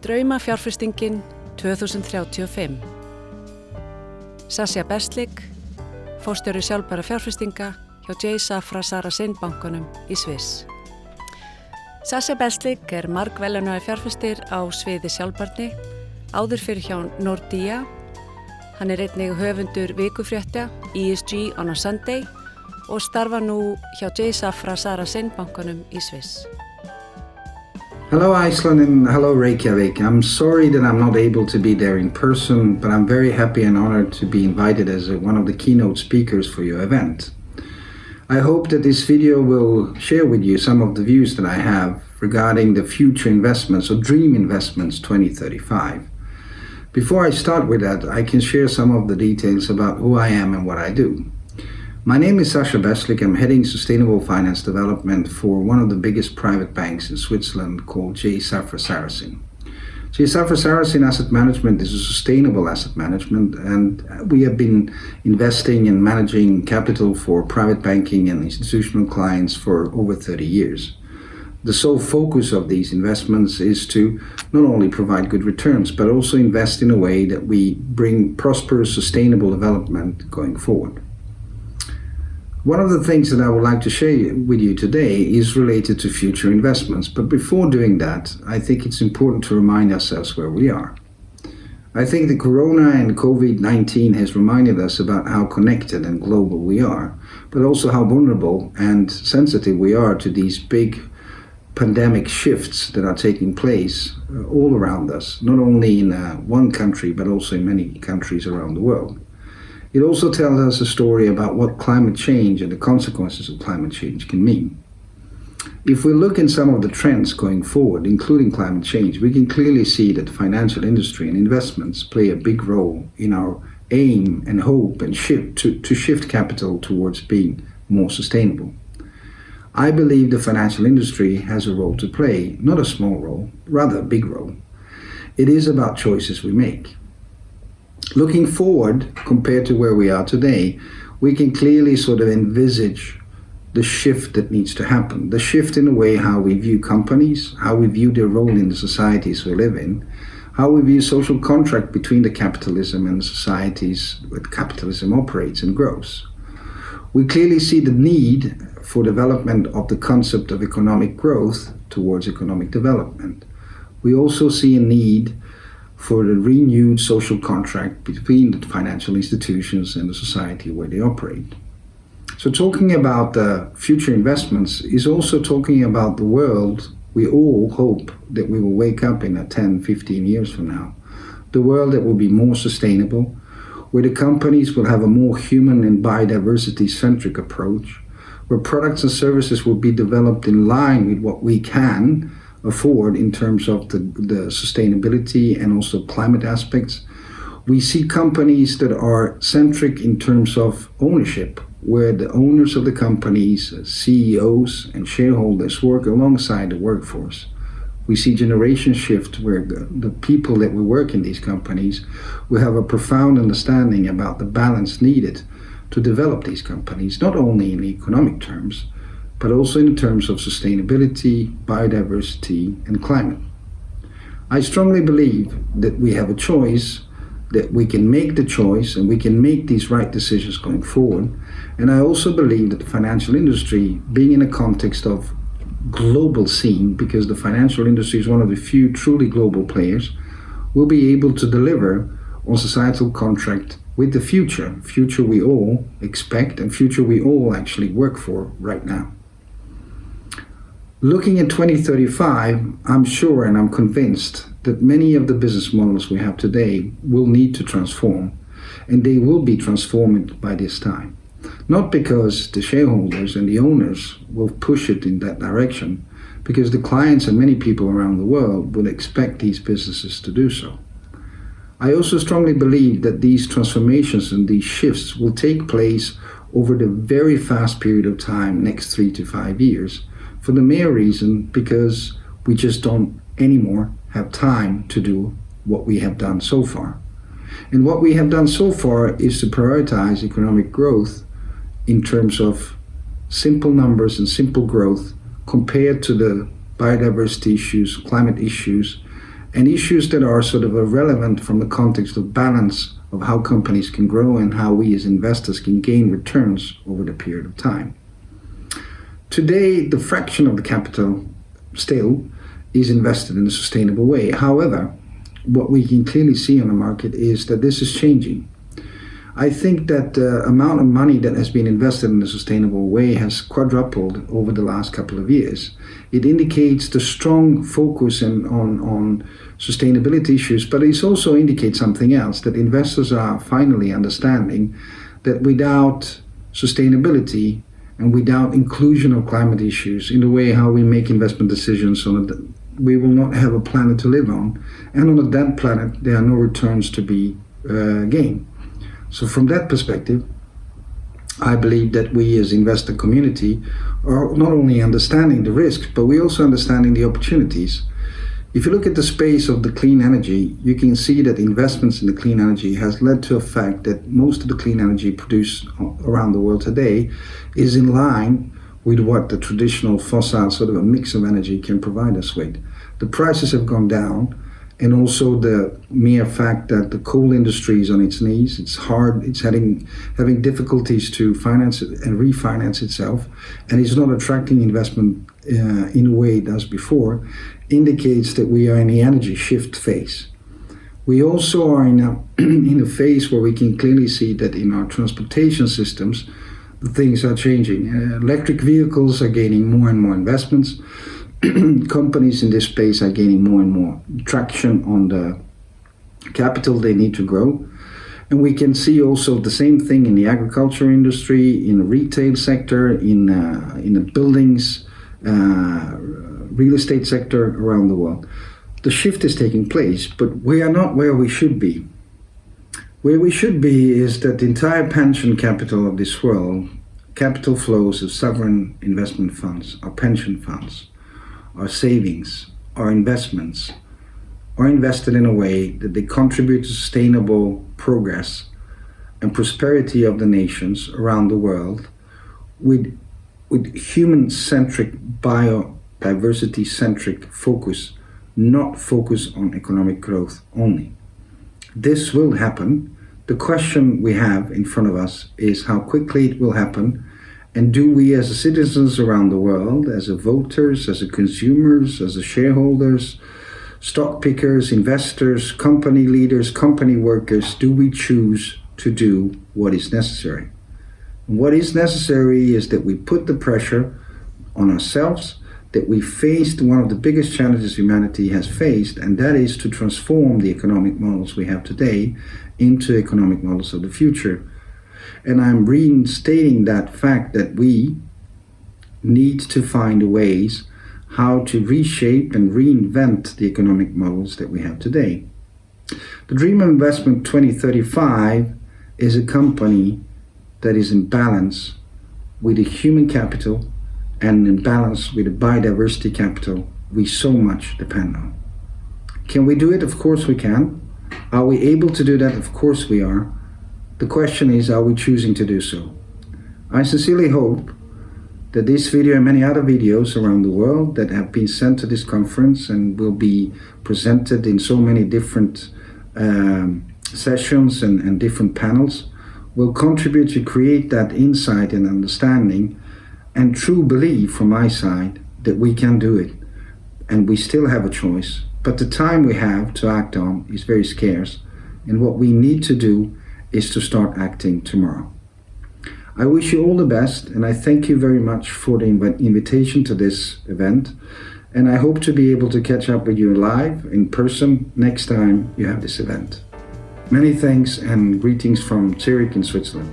Draumafjárfestingin 2035. Sasja Beslik, forstjóri sjálfbæra fjárfestinga hjá Safra Sarasin bankanum í Sviss. Sasja Beslik margvelaunaður fjárfestir á sviði sjálfbærni, áður fyrir hjá Nordea. Hann einnig höfundur vikufrétta ESG on a Sunday og starfar nú hjá Safra Sarasin bankanum í Sviss. Hello Iceland and hello Reykjavik. I'm sorry that I'm not able to be there in person, but I'm very happy and honored to be invited as one of the keynote speakers for your event. I hope that this video will share with you some of the views that I have regarding the future investments or dream investments 2035. Before I start with that, I can share some of the details about who I am and what I do. My name is Sasja Beslik. I'm heading Sustainable Finance Development for one of the biggest private banks in Switzerland called Safra Sarasin. Safra Sarasin Asset Management is a sustainable asset management, and we have been investing and managing capital for private banking and institutional clients for over 30 years. The sole focus of these investments is to not only provide good returns, but also invest in a way that we bring prosperous, sustainable development going forward. One of the things that I would like to share with you today is related to future investments. But before doing that, I think it's important to remind ourselves where we are. I think the Corona and COVID-19 has reminded us about how connected and global we are, but also how vulnerable and sensitive we are to these big pandemic shifts that are taking place all around us, not only in one country, but also in many countries around the world. It also tells us a story about what climate change and the consequences of climate change can mean. If we look in some of the trends going forward, including climate change, we can clearly see that the financial industry and investments play a big role in our aim and hope and shift capital towards being more sustainable. I believe the financial industry has a role to play, not a small role, rather a big role. It is about choices we make. Looking forward, compared to where we are today, we can clearly sort of envisage the shift that needs to happen. The shift in the way how we view companies, how we view their role in the societies we live in, how we view social contract between the capitalism and the societies where capitalism operates and grows. We clearly see the need for development of the concept of economic growth towards economic development. We also see a need for the renewed social contract between the financial institutions and the society where they operate. So talking about the future investments is also talking about the world we all hope that we will wake up in 10, 15 years from now. The world that will be more sustainable, where the companies will have a more human and biodiversity-centric approach, where products and services will be developed in line with what we can afford in terms of the sustainability and also climate aspects. We see companies that are centric in terms of ownership, where the owners of the companies, CEOs and shareholders work alongside the workforce. We see generation shift where the people that will work in these companies will have a profound understanding about the balance needed to develop these companies, not only in economic terms, but also in terms of sustainability, biodiversity, and climate. I strongly believe that we have a choice, that we can make the choice and we can make these right decisions going forward. And I also believe that the financial industry, being in a context of global scene, because the financial industry is one of the few truly global players, will be able to deliver on societal contract with the future we all expect and future we all actually work for right now. Looking at 2035, I'm sure and I'm convinced that many of the business models we have today will need to transform, and they will be transformed by this time. Not because the shareholders and the owners will push it in that direction, because the clients and many people around the world will expect these businesses to do so. I also strongly believe that these transformations and these shifts will take place over the very fast period of time, next 3 to 5 years, for the mere reason because we just don't anymore have time to do what we have done so far. And what we have done so far is to prioritize economic growth in terms of simple numbers and simple growth compared to the biodiversity issues, climate issues, and issues that are sort of irrelevant from the context of balance of how companies can grow and how we as investors can gain returns over the period of time. Today, the fraction of the capital still is invested in a sustainable way. However, what we can clearly see on the market is that this is changing. I think that the amount of money that has been invested in a sustainable way has quadrupled over the last couple of years. It indicates the strong focus on sustainability issues, but it also indicates something else, that investors are finally understanding that without sustainability and without inclusion of climate issues in the way how we make investment decisions, we will not have a planet to live on. And on that planet, there are no returns to be gained. So from that perspective, I believe that we as investor community are not only understanding the risks, but we're also understanding the opportunities. If you look at the space of the clean energy, you can see that investments in the clean energy has led to a fact that most of the clean energy produced around the world today is in line with what the traditional fossil sort of a mix of energy can provide us with. The prices have gone down, and also the mere fact that the coal industry is on its knees, it's hard, it's having difficulties to finance it and refinance itself, and it's not attracting investment in a way it does before, indicates that we are in the energy shift phase. We also are in a phase where we can clearly see that in our transportation systems, things are changing. Electric vehicles are gaining more and more investments. Companies in this space are gaining more and more traction on the capital they need to grow. And we can see also the same thing in the agriculture industry, in the retail sector, in the buildings, real estate sector around the world. The shift is taking place, but we are not where we should be. Where we should be is that the entire pension capital of this world, capital flows of sovereign investment funds, our pension funds, our savings, our investments, are invested in a way that they contribute to sustainable progress and prosperity of the nations around the world with human-centric, biodiversity-centric focus, not focus on economic growth only. This will happen. The question we have in front of us is how quickly it will happen, and do we as citizens around the world, as voters, as consumers, as shareholders, stock pickers, investors, company leaders, company workers, do we choose to do what is necessary? What is necessary is that we put the pressure on ourselves, that we faced one of the biggest challenges humanity has faced, and that is to transform the economic models we have today into economic models of the future. And I'm reinstating that fact that we need to find ways how to reshape and reinvent the economic models that we have today. The Dream of Investment 2035 is a company that is in balance with the human capital and in balance with the biodiversity capital we so much depend on. Can we do it? Of course we can. Are we able to do that? Of course we are. The question is, are we choosing to do so? I sincerely hope that this video and many other videos around the world that have been sent to this conference and will be presented in so many different sessions and different panels will contribute to create that insight and understanding and true belief from my side that we can do it and we still have a choice, but the time we have to act on is very scarce, and what we need to do is to start acting tomorrow. I wish you all the best, and I thank you very much for the invitation to this event, and I hope to be able to catch up with you live in person next time you have this event. Many thanks and greetings from Zurich in Switzerland.